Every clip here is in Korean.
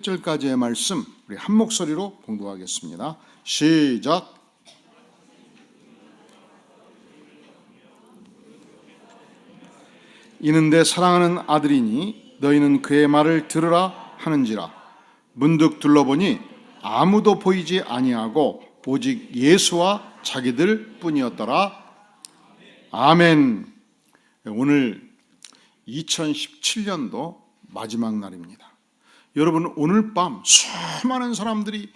1절까지의 말씀 우리 한 목소리로 봉독하겠습니다. 시작. 이는 내 사랑하는 아들이니 너희는 그의 말을 들으라 하는지라. 문득 둘러보니 아무도 보이지 아니하고 오직 예수와 자기들 뿐이었더라. 아멘. 오늘 2017년도 마지막 날입니다. 여러분, 오늘 밤 수많은 사람들이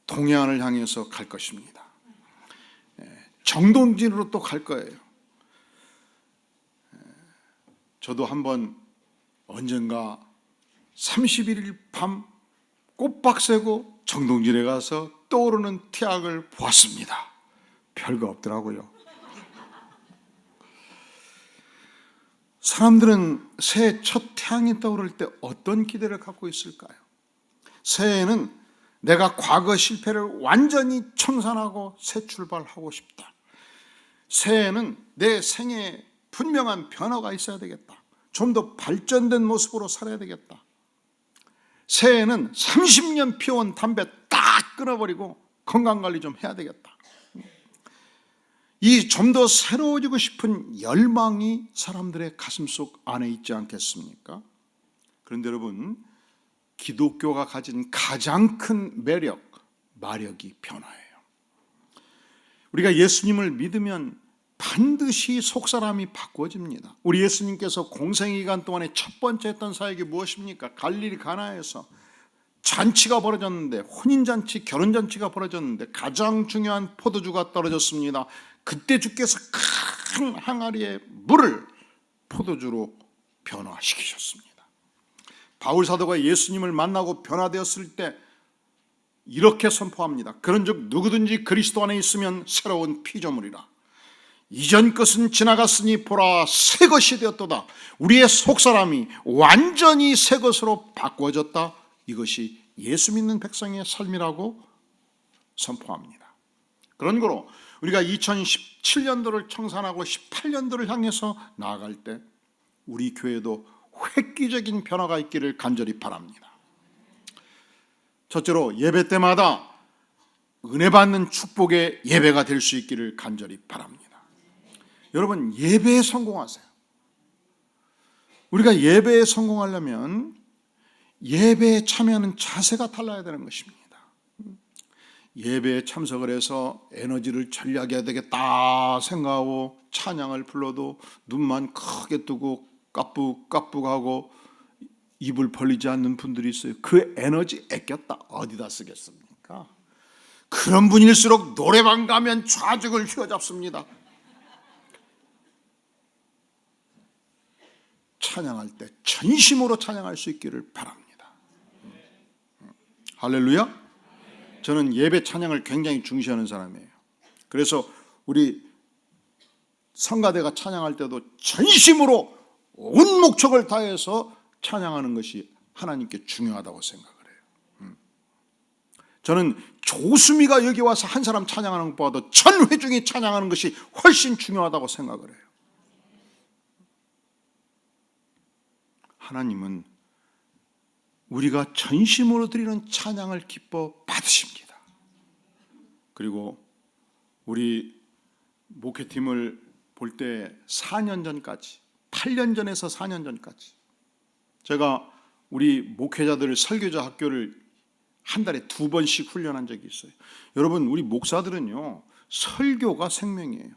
동해안을 향해서 갈 것입니다. 정동진으로 또 갈 거예요. 저도 한번 언젠가 31일 밤 꽃박새고 정동진에 가서 떠오르는 태양을 보았습니다. 별거 없더라고요. 사람들은 새해 첫 태양이 떠오를 때 어떤 기대를 갖고 있을까요? 새해에는 내가 과거 실패를 완전히 청산하고 새 출발하고 싶다. 새해에는 내 생애에 분명한 변화가 있어야 되겠다. 좀 더 발전된 모습으로 살아야 되겠다. 새해에는 30년 피워온 담배 딱 끊어버리고 건강관리 좀 해야 되겠다. 이 좀 더 새로워지고 싶은 열망이 사람들의 가슴속 안에 있지 않겠습니까? 그런데 여러분, 기독교가 가진 가장 큰 매력, 마력이 변화예요. 우리가 예수님을 믿으면 반드시 속사람이 바꿔집니다. 우리 예수님께서 공생기간 동안에 첫 번째 했던 사역이 무엇입니까? 갈릴리 가나에서 잔치가 벌어졌는데, 혼인잔치, 결혼잔치가 벌어졌는데 가장 중요한 포도주가 떨어졌습니다. 그때 주께서 큰 항아리의 물을 포도주로 변화시키셨습니다. 바울 사도가 예수님을 만나고 변화되었을 때 이렇게 선포합니다. 그런즉 누구든지 그리스도 안에 있으면 새로운 피조물이라. 이전 것은 지나갔으니 보라 새 것이 되었도다. 우리의 속사람이 완전히 새 것으로 바꿔졌다. 이것이 예수 믿는 백성의 삶이라고 선포합니다. 그런 거로 우리가 2017년도를 청산하고 18년도를 향해서 나아갈 때 우리 교회도 획기적인 변화가 있기를 간절히 바랍니다. 첫째로, 예배 때마다 은혜 받는 축복의 예배가 될 수 있기를 간절히 바랍니다. 여러분, 예배에 성공하세요. 우리가 예배에 성공하려면 예배에 참여하는 자세가 달라야 되는 것입니다. 예배에 참석을 해서 에너지를 전략해야 되겠다 생각하고 찬양을 불러도 눈만 크게 뜨고 까북까북하고 입을 벌리지 않는 분들이 있어요. 그 에너지 아꼈다 어디다 쓰겠습니까? 그런 분일수록 노래방 가면 좌죽을 휘어잡습니다. 찬양할 때 전심으로 찬양할 수 있기를 바랍니다. 할렐루야. 저는 예배 찬양을 굉장히 중시하는 사람이에요. 그래서 우리 성가대가 찬양할 때도 전심으로 온 목적을 다해서 찬양하는 것이 하나님께 중요하다고 생각을 해요. 저는 조수미가 여기 와서 한 사람 찬양하는 것보다도 전 회중이 찬양하는 것이 훨씬 중요하다고 생각을 해요. 하나님은 우리가 전심으로 드리는 찬양을 기뻐 받으십니다. 그리고 우리 목회팀을 볼 때 4년 전까지, 8년 전에서 4년 전까지 제가 우리 목회자들 설교자 학교를 한 달에 2번씩 훈련한 적이 있어요. 여러분, 우리 목사들은요, 설교가 생명이에요.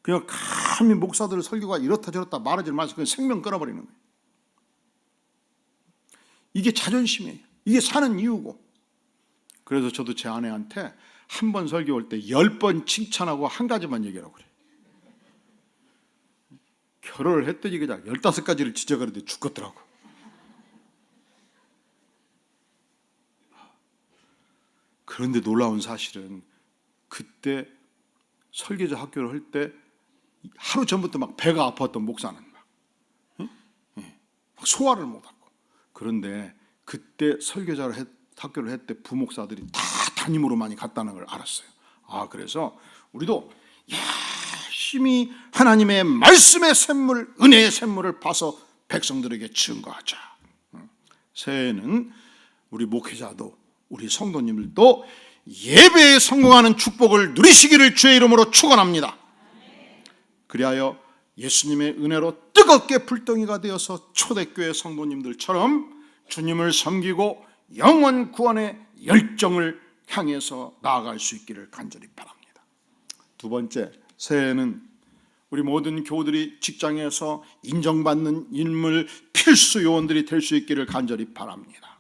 그냥 감히 목사들 설교가 이렇다 저렇다 말하지 마시고 그냥 생명 끊어버리는 거예요. 이게 자존심이에요. 이게 사는 이유고. 그래서 저도 제 아내한테 한 번 설교 올 때 10번 칭찬하고 한 가지만 얘기하라고 그래요. 결혼을 했더니 그냥 15가지를 지적하는데 죽겠더라고. 그런데 놀라운 사실은 그때 설교자 학교를 할 때 하루 전부터 막 배가 아팠던 목사는 막 소화를 못하고, 그런데 그때 설교자를 학교를 했을 때 부목사들이 다 담임으로 많이 갔다는 걸 알았어요. 그래서 우리도 열심히 하나님의 말씀의 샘물, 은혜의 샘물을 봐서 백성들에게 증거하자. 새해에는 우리 목회자도 우리 성도님들도 예배에 성공하는 축복을 누리시기를 주의 이름으로 축원합니다. 그리하여 예수님의 은혜로 뜨겁게 불덩이가 되어서 초대교회 성도님들처럼 주님을 섬기고 영원 구원의 열정을 향해서 나아갈 수 있기를 간절히 바랍니다. 두 번째, 새해에는 우리 모든 교우들이 직장에서 인정받는 인물 필수 요원들이 될 수 있기를 간절히 바랍니다.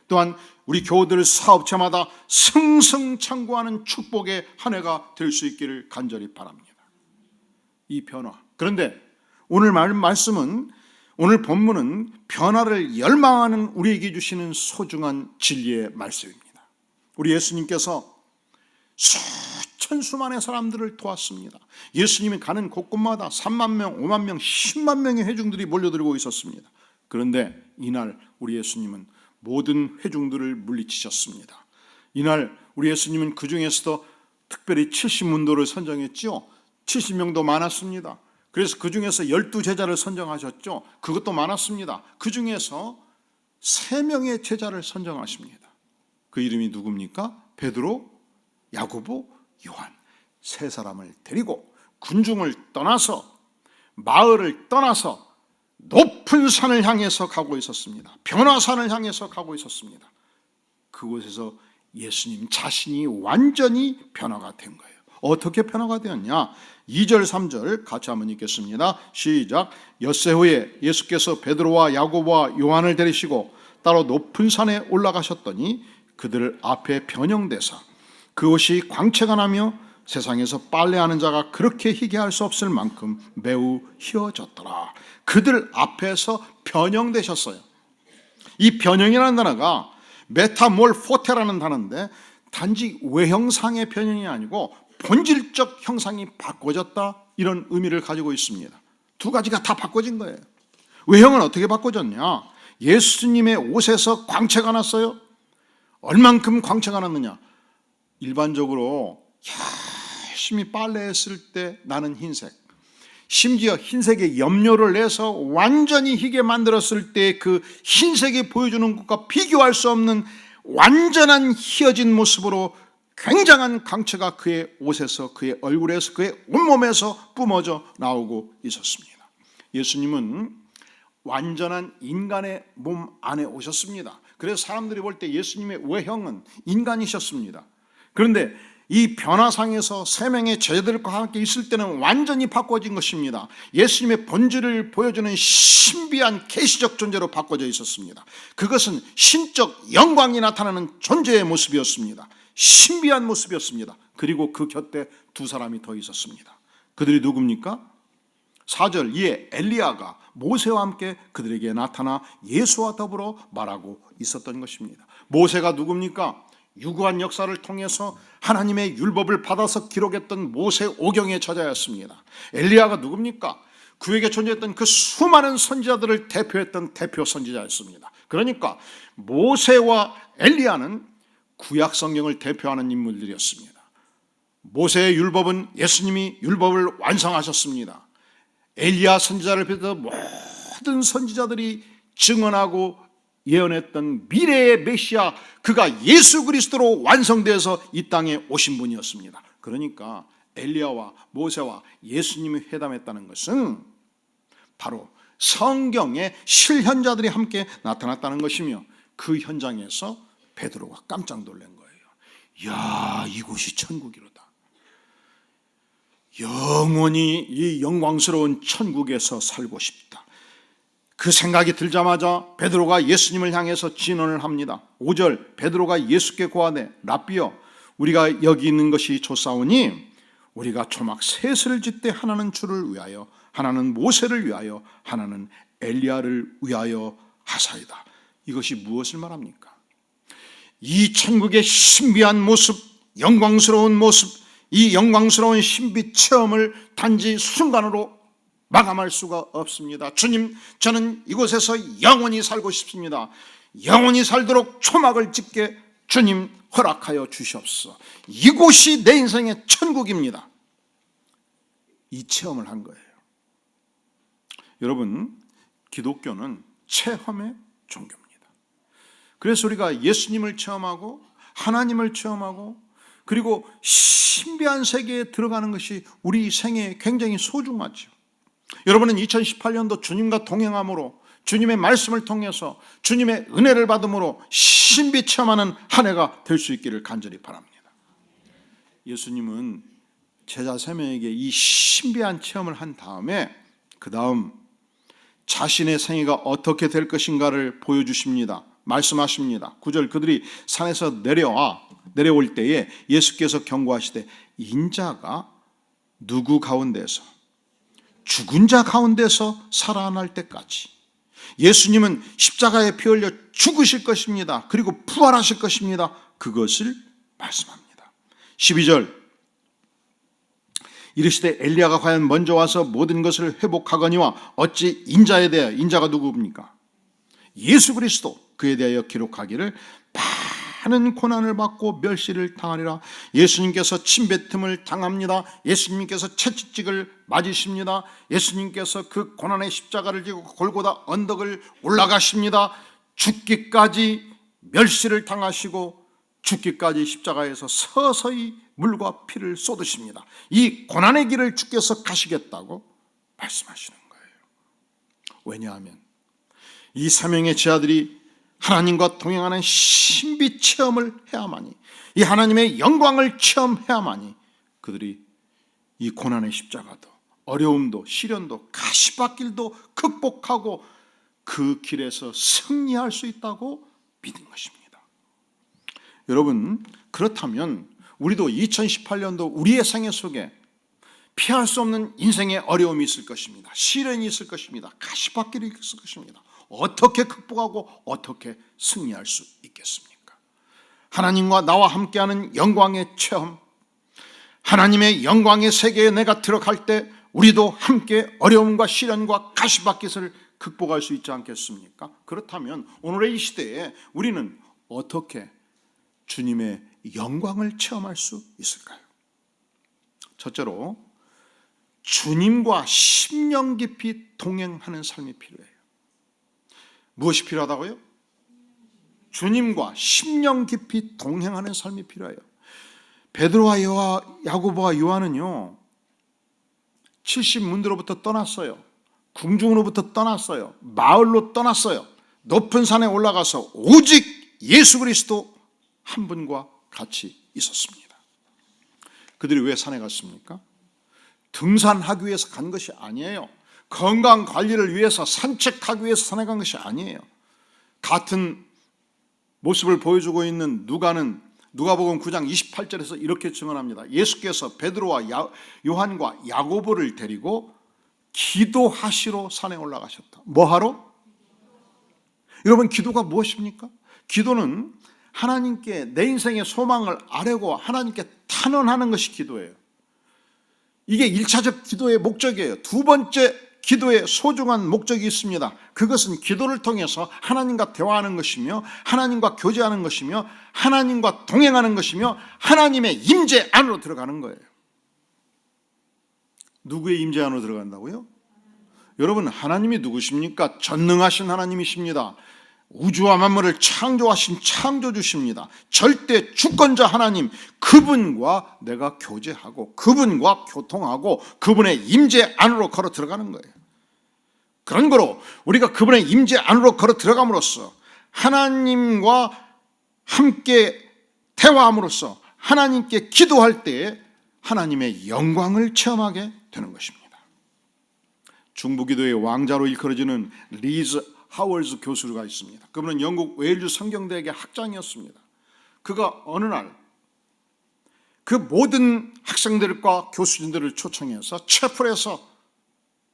또한 우리 교우들 사업체마다 승승장구하는 축복의 한 해가 될 수 있기를 간절히 바랍니다. 이 변화. 그런데 오늘 말씀은, 오늘 본문은 변화를 열망하는 우리에게 주시는 소중한 진리의 말씀입니다. 우리 예수님께서 수천수만의 사람들을 도왔습니다. 예수님이 가는 곳곳마다 3만 명, 5만 명, 10만 명의 회중들이 몰려들고 있었습니다. 그런데 이날 우리 예수님은 모든 회중들을 물리치셨습니다. 이날 우리 예수님은 그 중에서도 특별히 70문도를 선정했지요. 70명도 많았습니다. 그래서 그 중에서 12제자를 선정하셨죠. 그것도 많았습니다. 그 중에서 3명의 제자를 선정하십니다. 그 이름이 누굽니까? 베드로, 야고보, 요한. 3사람을 데리고 군중을 떠나서, 마을을 떠나서 높은 산을 향해서 가고 있었습니다. 변화산을 향해서 가고 있었습니다. 그곳에서 예수님 자신이 완전히 변화가 된 거예요. 어떻게 변화가 되었냐? 2절 3절 같이 한번 읽겠습니다. 시작. 엿새 후에 예수께서 베드로와 야고보와 요한을 데리시고 따로 높은 산에 올라가셨더니 그들 앞에 변형되사 그곳이 광채가 나며 세상에서 빨래하는 자가 그렇게 희게 할 수 없을 만큼 매우 희어졌더라. 그들 앞에서 변형되셨어요. 이 변형이라는 단어가 메타몰포테라는 단어인데 단지 외형상의 변형이 아니고 본질적 형상이 바꿔졌다, 이런 의미를 가지고 있습니다. 두 가지가 다 바꿔진 거예요. 외형은 어떻게 바꿔졌냐? 예수님의 옷에서 광채가 났어요. 얼만큼 광채가 났느냐? 일반적으로 열심히 빨래했을 때 나는 흰색, 심지어 흰색에 염료를 내서 완전히 희게 만들었을 때 그 흰색이 보여주는 것과 비교할 수 없는 완전한 희어진 모습으로 굉장한 광채가 그의 옷에서, 그의 얼굴에서, 그의 온몸에서 뿜어져 나오고 있었습니다. 예수님은 완전한 인간의 몸 안에 오셨습니다. 그래서 사람들이 볼 때 예수님의 외형은 인간이셨습니다. 그런데 이 변화상에서 3명의 제자들과 함께 있을 때는 완전히 바꿔진 것입니다. 예수님의 본질을 보여주는 신비한 계시적 존재로 바꿔져 있었습니다. 그것은 신적 영광이 나타나는 존재의 모습이었습니다. 신비한 모습이었습니다. 그리고 그 곁에 2사람이 더 있었습니다. 그들이 누굽니까? 4절, 이에 엘리야가 모세와 함께 그들에게 나타나 예수와 더불어 말하고 있었던 것입니다. 모세가 누굽니까? 유구한 역사를 통해서 하나님의 율법을 받아서 기록했던 모세 오경의 저자였습니다. 엘리야가 누굽니까? 그에게 존재했던 그 수많은 선지자들을 대표했던 대표 선지자였습니다. 그러니까 모세와 엘리야는 구약 성경을 대표하는 인물들이었습니다. 모세의 율법은 예수님이 율법을 완성하셨습니다. 엘리야 선지자를 비롯해 모든 선지자들이 증언하고 예언했던 미래의 메시아, 그가 예수 그리스도로 완성되어서 이 땅에 오신 분이었습니다. 그러니까 엘리야와 모세와 예수님이 회담했다는 것은 바로 성경의 실현자들이 함께 나타났다는 것이며, 그 현장에서 베드로가 깜짝 놀란 거예요. 이야, 이곳이 천국이로다. 영원히 이 영광스러운 천국에서 살고 싶다. 그 생각이 들자마자 베드로가 예수님을 향해서 진언을 합니다. 5절, 베드로가 예수께 고하되 랍비여, 우리가 여기 있는 것이 좋사오니 우리가 초막 셋을 짓되 하나는 주를 위하여, 하나는 모세를 위하여, 하나는 엘리야를 위하여 하사이다. 이것이 무엇을 말합니까? 이 천국의 신비한 모습, 영광스러운 모습, 이 영광스러운 신비 체험을 단지 순간으로 마감할 수가 없습니다. 주님, 저는 이곳에서 영원히 살고 싶습니다. 영원히 살도록 초막을 짓게 주님 허락하여 주시옵소서. 이곳이 내 인생의 천국입니다. 이 체험을 한 거예요. 여러분, 기독교는 체험의 종교입니다. 그래서 우리가 예수님을 체험하고 하나님을 체험하고 그리고 신비한 세계에 들어가는 것이 우리 생애에 굉장히 소중하죠. 여러분은 2018년도 주님과 동행함으로 주님의 말씀을 통해서 주님의 은혜를 받음으로 신비 체험하는 한 해가 될 수 있기를 간절히 바랍니다. 예수님은 제자 3명에게 이 신비한 체험을 한 다음에 그 다음 자신의 생애가 어떻게 될 것인가를 보여주십니다. 말씀하십니다. 9절 그들이 산에서 내려올 때에 예수께서 경고하시되 인자가 누구 가운데서 죽은 자 가운데서 살아날 때까지 예수님은 십자가에 피 흘려 죽으실 것입니다. 그리고 부활하실 것입니다. 그것을 말씀합니다. 12절 이르시되 엘리야가 과연 먼저 와서 모든 것을 회복하거니와 어찌 인자에 대하여, 인자가 누구입니까? 예수 그리스도, 그에 대하여 기록하기를 많은 고난을 받고 멸시를 당하리라. 예수님께서 침뱉음을 당합니다. 예수님께서 채찍을 맞으십니다. 예수님께서 그 고난의 십자가를 지고 골고다 언덕을 올라가십니다. 죽기까지 멸시를 당하시고 죽기까지 십자가에서 서서히 물과 피를 쏟으십니다. 이 고난의 길을 주께서 가시겠다고 말씀하시는 거예요. 왜냐하면 이 3명의 제자들이 하나님과 동행하는 신비 체험을 해야만이, 이 하나님의 영광을 체험해야만이 그들이 이 고난의 십자가도 어려움도 시련도 가시밭길도 극복하고 그 길에서 승리할 수 있다고 믿은 것입니다. 여러분, 그렇다면 우리도 2018년도 우리의 생애 속에 피할 수 없는 인생의 어려움이 있을 것입니다. 시련이 있을 것입니다. 가시밭길이 있을 것입니다. 어떻게 극복하고 어떻게 승리할 수 있겠습니까? 하나님과 나와 함께하는 영광의 체험, 하나님의 영광의 세계에 내가 들어갈 때 우리도 함께 어려움과 시련과 가시밭길을 극복할 수 있지 않겠습니까? 그렇다면 오늘의 이 시대에 우리는 어떻게 주님의 영광을 체험할 수 있을까요? 첫째로 주님과 심령 깊이 동행하는 삶이 필요해요. 무엇이 필요하다고요? 주님과 심령 깊이 동행하는 삶이 필요해요. 베드로와 야고보와 요한은요 70문도로부터 떠났어요. 궁중으로부터 떠났어요. 마을로 떠났어요. 높은 산에 올라가서 오직 예수 그리스도 한 분과 같이 있었습니다. 그들이 왜 산에 갔습니까? 등산하기 위해서 간 것이 아니에요. 건강 관리를 위해서 산책하기 위해서 산에 간 것이 아니에요. 같은 모습을 보여주고 있는 누가복음 9장 28절에서 이렇게 증언합니다. 예수께서 베드로와 요한과 야고보를 데리고 기도하시러 산에 올라가셨다. 뭐하러? 여러분, 기도가 무엇입니까? 기도는 하나님께 내 인생의 소망을 아뢰고 하나님께 탄원하는 것이 기도예요. 이게 1차적 기도의 목적이에요. 두 번째 기도의 소중한 목적이 있습니다. 그것은 기도를 통해서 하나님과 대화하는 것이며 하나님과 교제하는 것이며 하나님과 동행하는 것이며 하나님의 임재 안으로 들어가는 거예요. 누구의 임재 안으로 들어간다고요? 여러분, 하나님이 누구십니까? 전능하신 하나님이십니다. 우주와 만물을 창조하신 창조주십니다. 절대 주권자 하나님, 그분과 내가 교제하고 그분과 교통하고 그분의 임재 안으로 걸어 들어가는 거예요. 그런 거로 우리가 그분의 임재 안으로 걸어 들어감으로써 하나님과 함께 대화함으로써 하나님께 기도할 때에 하나님의 영광을 체험하게 되는 것입니다. 중부기도의 왕자로 일컬어지는 리즈 하월즈 교수가 있습니다. 그분은 영국 웨일즈 성경대학의 학장이었습니다. 그가 어느 날 그 모든 학생들과 교수진들을 초청해서 채플에서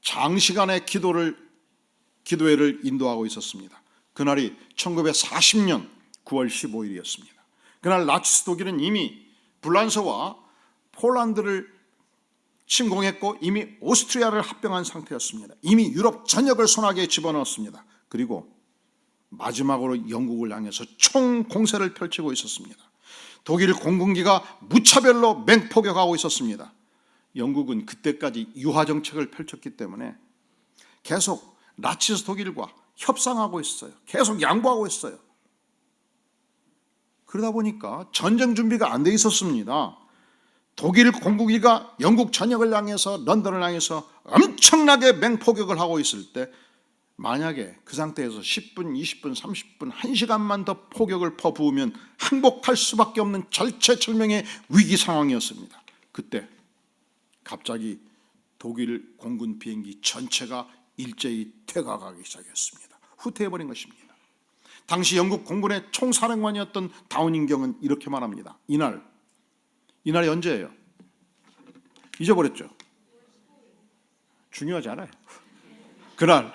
장시간의 기도회를 인도하고 있었습니다. 그날이 1940년 9월 15일이었습니다. 그날 나치스 독일은 이미 불란서와 폴란드를 침공했고 이미 오스트리아를 합병한 상태였습니다. 이미 유럽 전역을 손아귀에 집어넣었습니다. 그리고 마지막으로 영국을 향해서 총공세를 펼치고 있었습니다. 독일 공군기가 무차별로 맹폭격하고 있었습니다. 영국은 그때까지 유화 정책을 펼쳤기 때문에 계속 나치스 독일과 협상하고 있어요. 계속 양보하고 있어요. 그러다 보니까 전쟁 준비가 안 돼 있었습니다. 독일 공군기가 영국 전역을 향해서 런던을 향해서 엄청나게 맹포격을 하고 있을 때 만약에 그 상태에서 10분, 20분, 30분, 1시간만 더 포격을 퍼부으면 항복할 수밖에 없는 절체절명의 위기 상황이었습니다. 그때 갑자기 독일 공군 비행기 전체가 일제히 퇴각하기 시작했습니다. 후퇴해버린 것입니다. 당시 영국 공군의 총사령관이었던 다우닝경은 이렇게 말합니다. 이날이 언제예요? 잊어버렸죠? 중요하지 않아요. 그날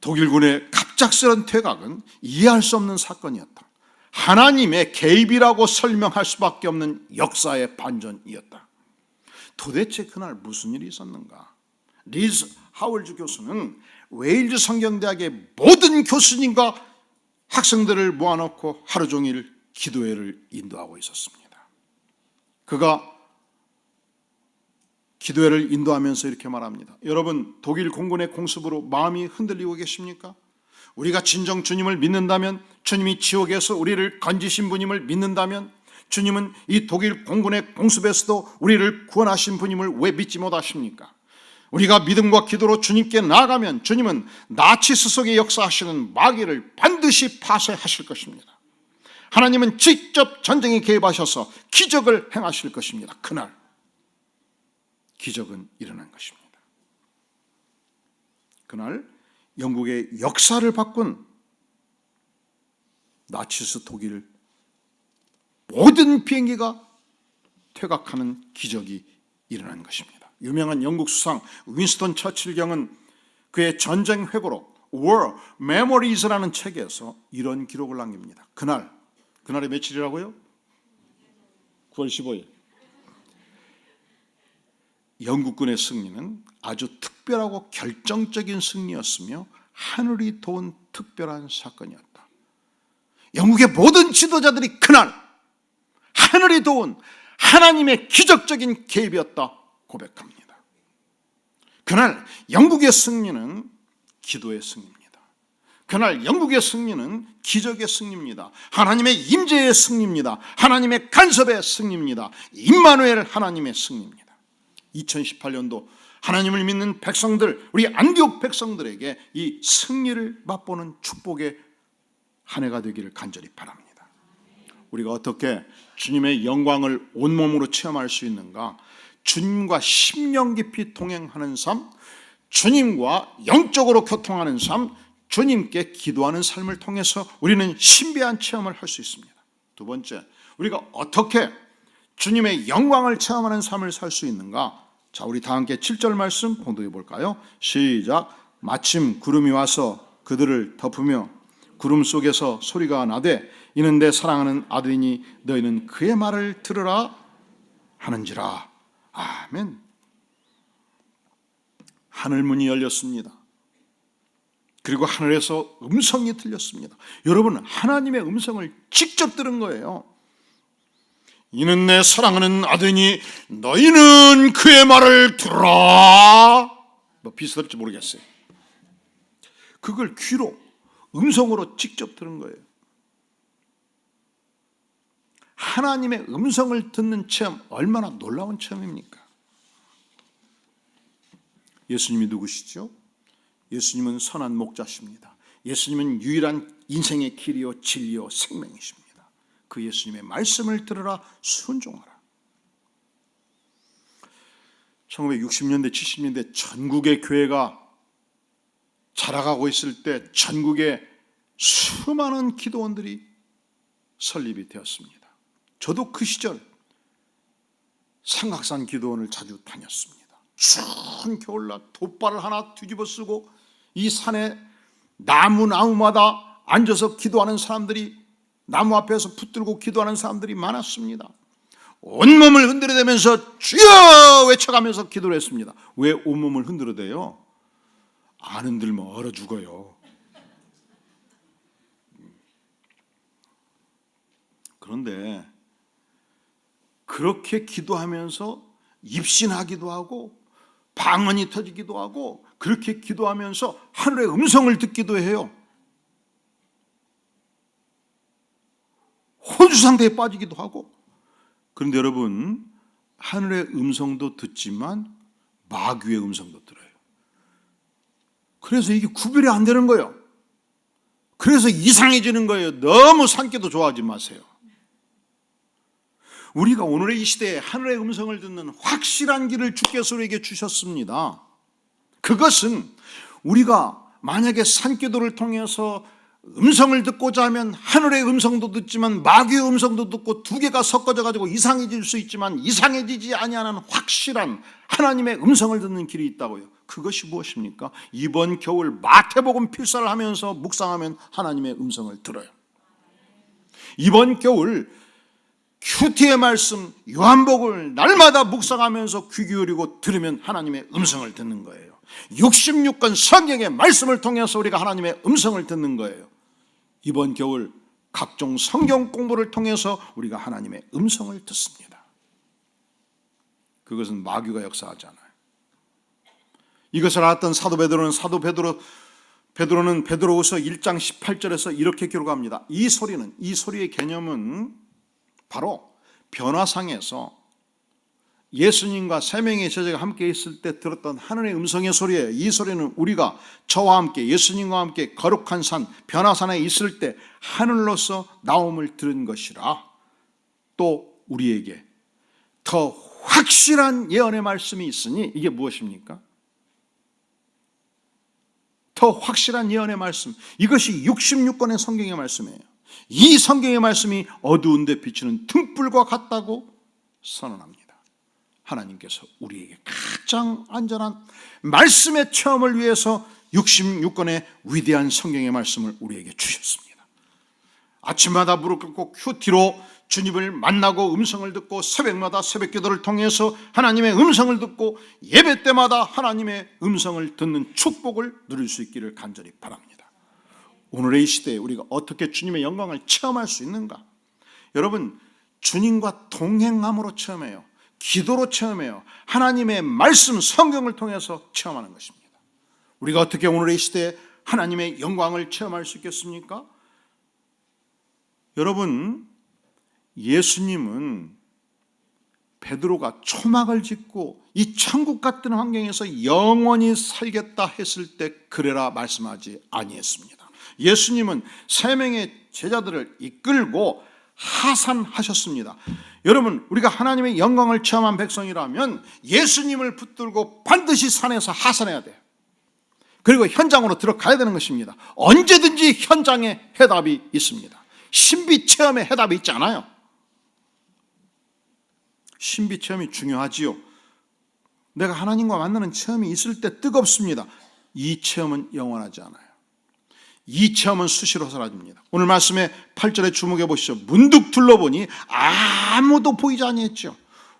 독일군의 갑작스런 퇴각은 이해할 수 없는 사건이었다. 하나님의 개입이라고 설명할 수밖에 없는 역사의 반전이었다. 도대체 그날 무슨 일이 있었는가? 리즈 하월즈 교수는 웨일즈 성경대학의 모든 교수님과 학생들을 모아놓고 하루 종일 기도회를 인도하고 있었습니다. 그가 기도회를 인도하면서 이렇게 말합니다. 여러분, 독일 공군의 공습으로 마음이 흔들리고 계십니까? 우리가 진정 주님을 믿는다면, 주님이 지옥에서 우리를 건지신 분임을 믿는다면, 주님은 이 독일 공군의 공습에서도 우리를 구원하신 분임을 왜 믿지 못하십니까? 우리가 믿음과 기도로 주님께 나아가면 주님은 나치스 속에 역사하시는 마귀를 반드시 파쇄하실 것입니다. 하나님은 직접 전쟁에 개입하셔서 기적을 행하실 것입니다. 그날 기적은 일어난 것입니다. 그날 영국의 역사를 바꾼 나치스 독일 모든 비행기가 퇴각하는 기적이 일어난 것입니다. 유명한 영국 수상 윈스턴 처칠경은 그의 전쟁 회고록 War Memories라는 책에서 이런 기록을 남깁니다. 그날이 며칠이라고요? 9월 15일. 영국군의 승리는 아주 특별하고 결정적인 승리였으며 하늘이 도운 특별한 사건이었다. 영국의 모든 지도자들이 그날 하늘이 도운 하나님의 기적적인 개입이었다 고백합니다. 그날 영국의 승리는 기도의 승리입니다. 그날 영국의 승리는 기적의 승리입니다. 하나님의 임재의 승리입니다. 하나님의 간섭의 승리입니다. 임마누엘 하나님의 승리입니다. 2018년도 하나님을 믿는 백성들, 우리 안디옥 백성들에게 이 승리를 맛보는 축복의 한 해가 되기를 간절히 바랍니다. 우리가 어떻게 주님의 영광을 온몸으로 체험할 수 있는가? 주님과 심령 깊이 동행하는 삶, 주님과 영적으로 교통하는 삶, 주님께 기도하는 삶을 통해서 우리는 신비한 체험을 할 수 있습니다. 두 번째, 우리가 어떻게 주님의 영광을 체험하는 삶을 살 수 있는가? 자, 우리 다 함께 7절 말씀 봉독해 볼까요? 시작. 마침 구름이 와서 그들을 덮으며 구름 속에서 소리가 나되 이는 내 사랑하는 아들이니 너희는 그의 말을 들으라 하는지라. 아멘. 하늘문이 열렸습니다. 그리고 하늘에서 음성이 들렸습니다. 여러분, 하나님의 음성을 직접 들은 거예요. 이는 내 사랑하는 아들이니 너희는 그의 말을 들으라. 뭐 비슷할지 모르겠어요. 그걸 귀로 음성으로 직접 들은 거예요. 하나님의 음성을 듣는 체험, 얼마나 놀라운 체험입니까? 예수님이 누구시죠? 예수님은 선한 목자십니다. 예수님은 유일한 인생의 길이요 진리요 생명이십니다. 그 예수님의 말씀을 들으라, 순종하라. 1960년대 70년대 전국의 교회가 자라가고 있을 때 전국에 수많은 기도원들이 설립이 되었습니다. 저도 그 시절 삼각산 기도원을 자주 다녔습니다. 추운 겨울날 돗발을 하나 뒤집어 쓰고 이 산에 나무마다 앉아서 기도하는 사람들이, 나무 앞에서 붙들고 기도하는 사람들이 많았습니다. 온몸을 흔들어대면서 주여 외쳐가면서 기도를 했습니다. 왜 온몸을 흔들어대요? 안 흔들면 얼어 죽어요. 그런데 그렇게 기도하면서 입신하기도 하고 방언이 터지기도 하고 그렇게 기도하면서 하늘의 음성을 듣기도 해요. 저주 상태에 빠지기도 하고. 그런데 여러분, 하늘의 음성도 듣지만 마귀의 음성도 들어요. 그래서 이게 구별이 안 되는 거예요. 그래서 이상해지는 거예요. 너무 산기도 좋아하지 마세요. 우리가 오늘의 이 시대에 하늘의 음성을 듣는 확실한 길을 주께서 우리에게 주셨습니다. 그것은 우리가 만약에 산기도를 통해서 음성을 듣고자 하면 하늘의 음성도 듣지만 마귀의 음성도 듣고 두 개가 섞어져 가지고 이상해질 수 있지만 이상해지지 아니하는 확실한 하나님의 음성을 듣는 길이 있다고요. 그것이 무엇입니까? 이번 겨울 마태복음 필사를 하면서 묵상하면 하나님의 음성을 들어요. 이번 겨울 큐티의 말씀 요한복음을 날마다 묵상하면서 귀 기울이고 들으면 하나님의 음성을 듣는 거예요. 66권 성경의 말씀을 통해서 우리가 하나님의 음성을 듣는 거예요. 이번 겨울 각종 성경 공부를 통해서 우리가 하나님의 음성을 듣습니다. 그것은 마귀가 역사하지 않아요. 이것을 알았던 사도 베드로는 베드로후서 1장 18절에서 이렇게 기록합니다. 이 소리의 개념은 바로 변화상에서 예수님과 세 명의 제자가 함께 있을 때 들었던 하늘의 음성의 소리예요. 이 소리는 우리가 저와 함께 예수님과 함께 거룩한 산 변화산에 있을 때 하늘로서 나옴을 들은 것이라. 또 우리에게 더 확실한 예언의 말씀이 있으니 이게 무엇입니까? 더 확실한 예언의 말씀, 이것이 66권의 성경의 말씀이에요. 이 성경의 말씀이 어두운 데 비추는 등불과 같다고 선언합니다. 하나님께서 우리에게 가장 안전한 말씀의 체험을 위해서 66권의 위대한 성경의 말씀을 우리에게 주셨습니다. 아침마다 무릎 꿇고 큐티로 주님을 만나고 음성을 듣고 새벽마다 새벽기도를 통해서 하나님의 음성을 듣고 예배 때마다 하나님의 음성을 듣는 축복을 누릴 수 있기를 간절히 바랍니다. 오늘의 이 시대에 우리가 어떻게 주님의 영광을 체험할 수 있는가? 여러분, 주님과 동행함으로 체험해요. 기도로 체험해요. 하나님의 말씀 성경을 통해서 체험하는 것입니다. 우리가 어떻게 오늘의 이 시대에 하나님의 영광을 체험할 수 있겠습니까? 여러분, 예수님은 베드로가 초막을 짓고 이 천국 같은 환경에서 영원히 살겠다 했을 때 그래라 말씀하지 아니했습니다. 예수님은 세 명의 제자들을 이끌고 하산하셨습니다. 여러분, 우리가 하나님의 영광을 체험한 백성이라면 예수님을 붙들고 반드시 산에서 하산해야 돼요. 그리고 현장으로 들어가야 되는 것입니다. 언제든지 현장에 해답이 있습니다. 신비 체험에 해답이 있지 않아요. 신비 체험이 중요하지요. 내가 하나님과 만나는 체험이 있을 때 뜨겁습니다. 이 체험은 영원하지 않아요. 이 체험은 수시로 사라집니다. 오늘 말씀의 8절에 주목해 보시죠. 문득 둘러보니 아무도 보이지 아니했죠.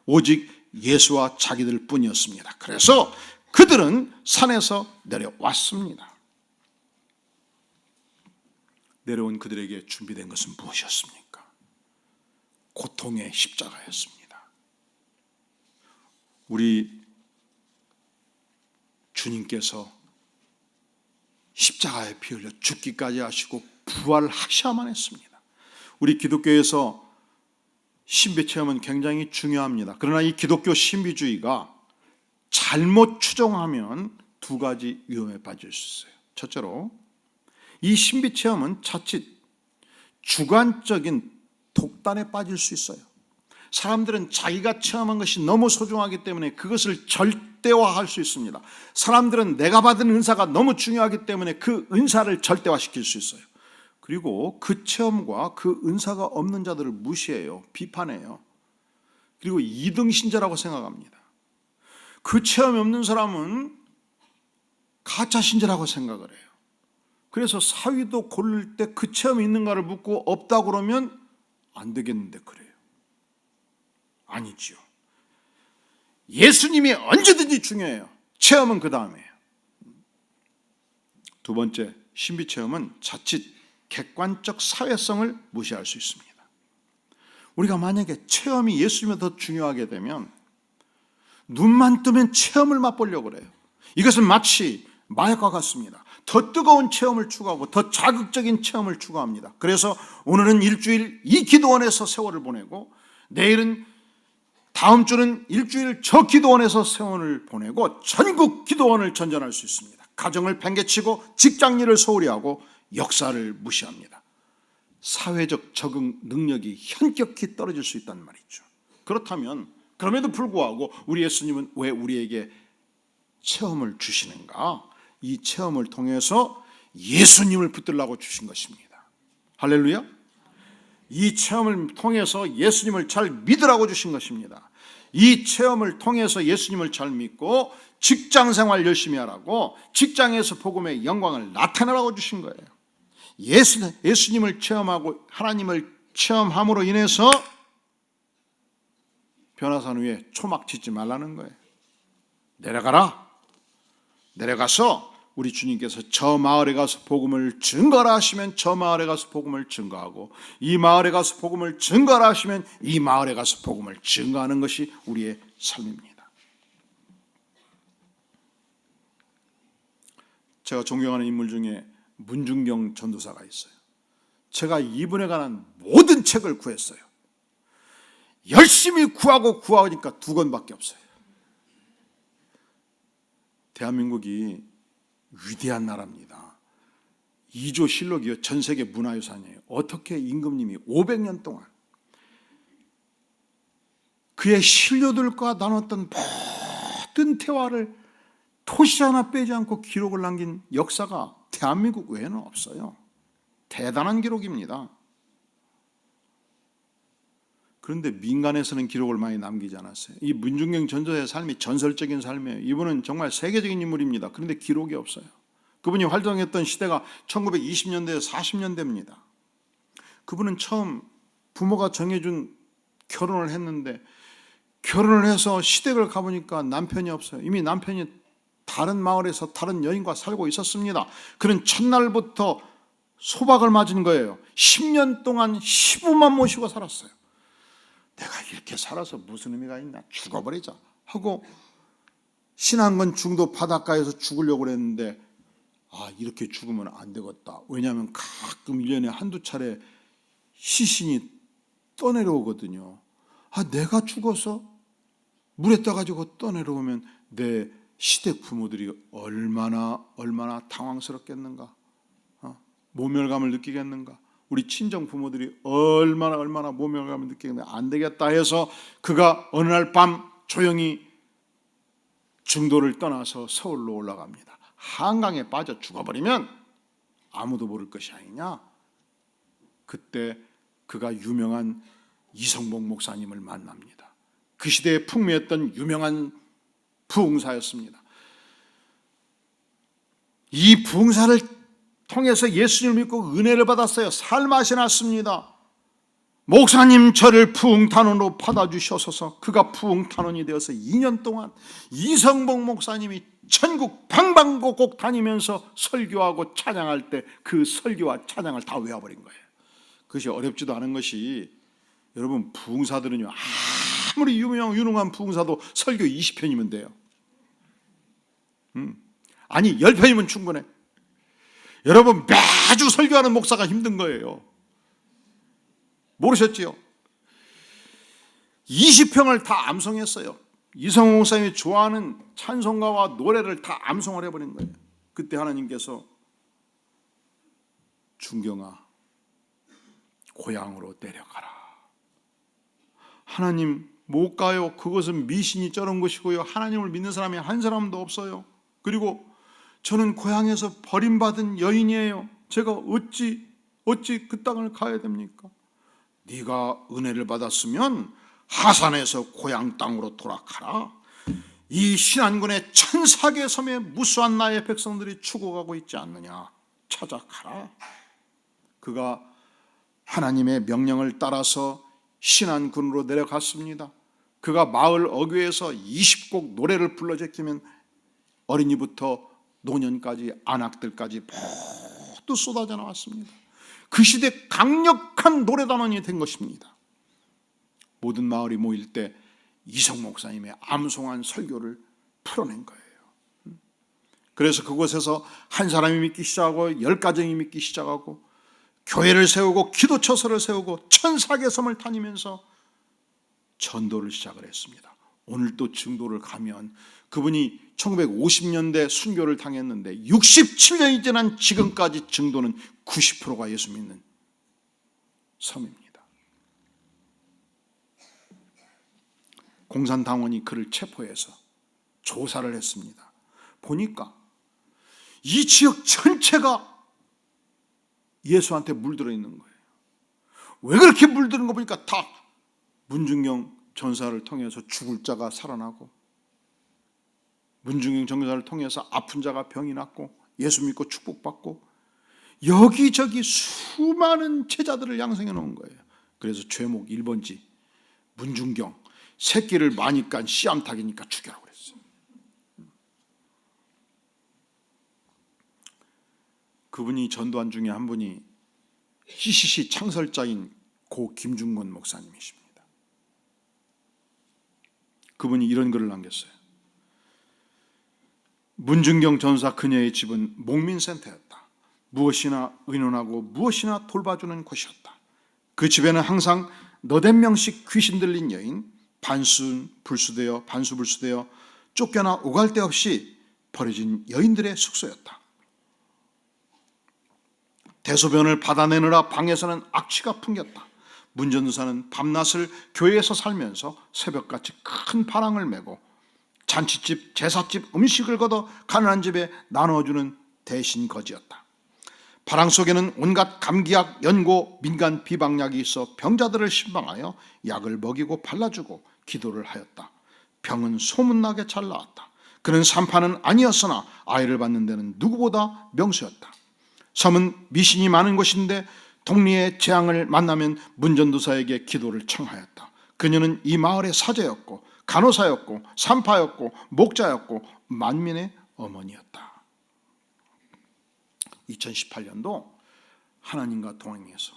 오직 예수와 자기들 뿐이었습니다. 그래서 그들은 산에서 내려왔습니다. 내려온 그들에게 준비된 것은 무엇이었습니까? 고통의 십자가였습니다. 우리 주님께서 십자가에 피 흘려 죽기까지 하시고 부활하셔야만 했습니다. 우리 기독교에서 신비 체험은 굉장히 중요합니다. 그러나 이 기독교 신비주의가 잘못 추종하면 두 가지 위험에 빠질 수 있어요. 첫째로, 이 신비 체험은 자칫 주관적인 독단에 빠질 수 있어요. 사람들은 자기가 체험한 것이 너무 소중하기 때문에 그것을 절대화할 수 있습니다. 사람들은 내가 받은 은사가 너무 중요하기 때문에 그 은사를 절대화시킬 수 있어요. 그리고 그 체험과 그 은사가 없는 자들을 무시해요. 비판해요. 그리고 이등신자라고 생각합니다. 그 체험이 없는 사람은 가짜 신자라고 생각을 해요. 그래서 사위도 고를 때 그 체험이 있는가를 묻고 없다고 그러면 안 되겠는데 그래요. 아니지요. 예수님이 언제든지 중요해요. 체험은 그 다음이에요. 두 번째, 신비체험은 자칫 객관적 사회성을 무시할 수 있습니다. 우리가 만약에 체험이 예수님이 더 중요하게 되면 눈만 뜨면 체험을 맛보려고 그래요. 이것은 마치 마약과 같습니다. 더 뜨거운 체험을 추구하고 더 자극적인 체험을 추구합니다. 그래서 오늘은 일주일 이 기도원에서 세월을 보내고, 내일은, 다음 주는 일주일 저 기도원에서 세월을 보내고 전국 기도원을 전전할 수 있습니다. 가정을 팽개치고 직장일을 소홀히 하고 역사를 무시합니다. 사회적 적응 능력이 현격히 떨어질 수 있다는 말이죠. 그렇다면 그럼에도 불구하고 우리 예수님은 왜 우리에게 체험을 주시는가? 이 체험을 통해서 예수님을 붙들라고 주신 것입니다. 할렐루야. 이 체험을 통해서 예수님을 잘 믿으라고 주신 것입니다. 이 체험을 통해서 예수님을 잘 믿고 직장생활 열심히 하라고, 직장에서 복음의 영광을 나타내라고 주신 거예요. 예수님을 체험하고 하나님을 체험함으로 인해서 변화산 위에 초막 짓지 말라는 거예요. 내려가라. 내려가서 우리 주님께서 저 마을에 가서 복음을 증거하라 하시면 저 마을에 가서 복음을 증거하고, 이 마을에 가서 복음을 증거하라 하시면 이 마을에 가서 복음을 증거하는 것이 우리의 삶입니다. 제가 존경하는 인물 중에 문중경 전도사가 있어요. 제가 이분에 관한 모든 책을 구했어요. 열심히 구하니까 2권밖에 없어요. 대한민국이 위대한 나라입니다. 2조 실록이요, 전 세계 문화유산이에요. 어떻게 임금님이 500년 동안 그의 신료들과 나눴던 모든 대화를 토시 하나 빼지 않고 기록을 남긴 역사가 대한민국 외에는 없어요. 대단한 기록입니다. 그런데 민간에서는 기록을 많이 남기지 않았어요. 이 문중경 전도사의 삶이 전설적인 삶이에요. 이분은 정말 세계적인 인물입니다. 그런데 기록이 없어요. 그분이 활동했던 시대가 1920년대 40년대입니다. 그분은 처음 부모가 정해준 결혼을 했는데, 결혼을 해서 시댁을 가보니까 남편이 없어요. 이미 남편이 다른 마을에서 다른 여인과 살고 있었습니다. 그는 첫날부터 소박을 맞은 거예요. 10년 동안 시부만 모시고 살았어요. 내가 이렇게 살아서 무슨 의미가 있나, 죽어버리자 하고 신안군 중도 바닷가에서 죽으려고 그랬는데, 이렇게 죽으면 안 되겠다. 왜냐하면 가끔 1년에 한두 차례 시신이 떠내려오거든요. 내가 죽어서 물에 떠가지고 떠내려오면 내 시댁 부모들이 얼마나 당황스럽겠는가, 모멸감을 느끼겠는가, 우리 친정 부모들이 얼마나 모멸감을 느끼겠는가. 안 되겠다 해서 그가 어느 날 밤 조용히 중도를 떠나서 서울로 올라갑니다. 한강에 빠져 죽어버리면 아무도 모를 것이 아니냐. 그때 그가 유명한 이성복 목사님을 만납니다. 그 시대에 풍미했던 유명한 부흥사였습니다. 이 부흥사를 통해서 예수님을 믿고 은혜를 받았어요. 살맛이 났습니다. 목사님, 저를 부흥탄원으로 받아주셔서 그가 부흥탄원이 되어서 2년 동안 이성복 목사님이 전국 방방곡곡 다니면서 설교하고 찬양할 때 그 설교와 찬양을 다 외워버린 거예요. 그것이 어렵지도 않은 것이, 여러분, 부흥사들은요, 아무리 유능한 부흥사도 설교 20편이면 돼요. 아니 10편이면 충분해. 여러분, 매주 설교하는 목사가 힘든 거예요. 모르셨지요? 20평을 다 암송했어요. 이성호 목사님이 좋아하는 찬송가와 노래를 다 암송을 해버린 거예요. 그때 하나님께서 중경아, 고향으로 내려가라. 하나님, 못 가요. 그것은 미신이 저런 것이고요. 하나님을 믿는 사람이 한 사람도 없어요. 그리고 저는 고향에서 버림받은 여인이에요. 제가 어찌 그 땅을 가야 됩니까? 네가 은혜를 받았으면 하산해서 고향 땅으로 돌아가라. 이 신안군의 1000사계 섬에 무수한 나의 백성들이 죽어가고 있지 않느냐. 찾아가라. 그가 하나님의 명령을 따라서 신안군으로 내려갔습니다. 그가 마을 어귀에서 20곡 노래를 불러 제끼면 어린이부터 노년까지 안악들까지 모두 쏟아져 나왔습니다. 그 시대 강력한 노래단원이 된 것입니다. 모든 마을이 모일 때 이성 목사님의 암송한 설교를 풀어낸 거예요. 그래서 그곳에서 한 사람이 믿기 시작하고 10가정이 믿기 시작하고 교회를 세우고 기도처소를 세우고 14개섬을 다니면서 전도를 시작을 했습니다. 오늘 또 증도를 가면 그분이 1950년대 순교를 당했는데 67년이 지난 지금까지 증도는 90%가 예수 믿는 섬입니다. 공산당원이 그를 체포해서 조사를 했습니다. 보니까 이 지역 전체가 예수한테 물들어 있는 거예요. 왜 그렇게 물드는 거 보니까 다 문중경 전사를 통해서 죽을 자가 살아나고, 문중경 전사를 통해서 아픈 자가 병이 낫고, 예수 믿고 축복받고, 여기저기 수많은 제자들을 양성해 놓은 거예요. 그래서 죄목 1번지 문중경, 새끼를 많이 깐 씨암탉이니까 죽여라고 그랬어요. 그분이 전도한 중에 한 분이 CCC 창설자인 고 김중건 목사님이십니다. 그분이 이런 글을 남겼어요. 문중경 전사 그녀의 집은 목민센터였다. 무엇이나 의논하고 무엇이나 돌봐주는 곳이었다. 그 집에는 항상 너댓 명씩 귀신 들린 여인, 반수불수되어 쫓겨나 오갈 데 없이 버려진 여인들의 숙소였다. 대소변을 받아내느라 방에서는 악취가 풍겼다. 문 전도사는 밤낮을 교회에서 살면서 새벽같이 큰 파랑을 메고 잔치집, 제사집 음식을 걷어 가난한 집에 나눠주는 대신 거지였다. 파랑 속에는 온갖 감기약, 연고, 민간 비방약이 있어 병자들을 신방하여 약을 먹이고 발라주고 기도를 하였다. 병은 소문나게 잘 나았다. 그는 산파는 아니었으나 아이를 받는 데는 누구보다 명수였다. 섬은 미신이 많은 곳인데 동리의 재앙을 만나면 문전도사에게 기도를 청하였다. 그녀는 이 마을의 사제였고 간호사였고 산파였고 목자였고 만민의 어머니였다. 2018년도 하나님과 동행해서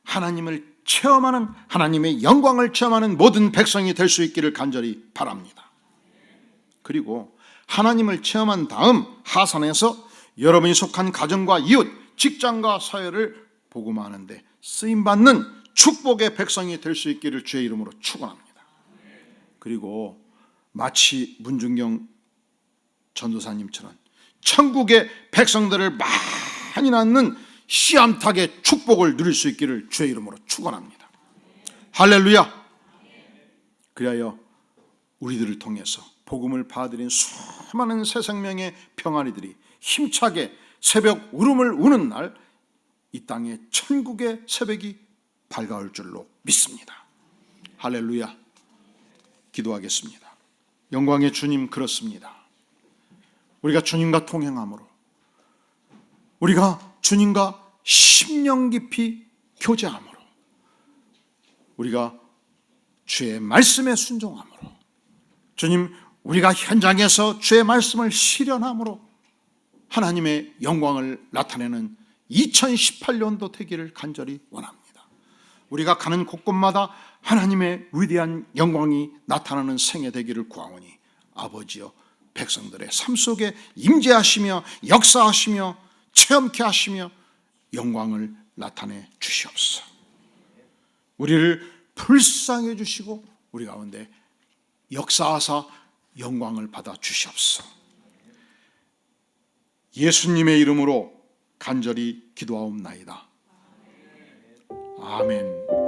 하나님을 체험하는, 하나님의 영광을 체험하는 모든 백성이 될 수 있기를 간절히 바랍니다. 그리고 하나님을 체험한 다음 하산해서 여러분이 속한 가정과 이웃, 직장과 사회를 복음하는데 쓰임받는 축복의 백성이 될 수 있기를 주의 이름으로 축원합니다. 그리고 마치 문중경 전도사님처럼 천국의 백성들을 많이 낳는 씨암탉의 축복을 누릴 수 있기를 주의 이름으로 축원합니다. 할렐루야. 그리하여 우리들을 통해서 복음을 받아들인 수많은 새 생명의 평안이들이 힘차게 새벽 울음을 우는 날 이 땅에 천국의 새벽이 밝아올 줄로 믿습니다. 할렐루야. 기도하겠습니다. 영광의 주님, 그렇습니다. 우리가 주님과 동행함으로, 우리가 주님과 심령 깊이 교제함으로, 우리가 주의 말씀에 순종함으로, 주님, 우리가 현장에서 주의 말씀을 실현함으로 하나님의 영광을 나타내는 2018년도 되기를 간절히 원합니다. 우리가 가는 곳곳마다 하나님의 위대한 영광이 나타나는 생애 되기를 구하오니 아버지여, 백성들의 삶 속에 임재하시며 역사하시며 체험케 하시며 영광을 나타내 주시옵소서. 우리를 불쌍해 주시고 우리 가운데 역사하사 영광을 받아 주시옵소서. 예수님의 이름으로 간절히 기도하옵나이다. 아멘.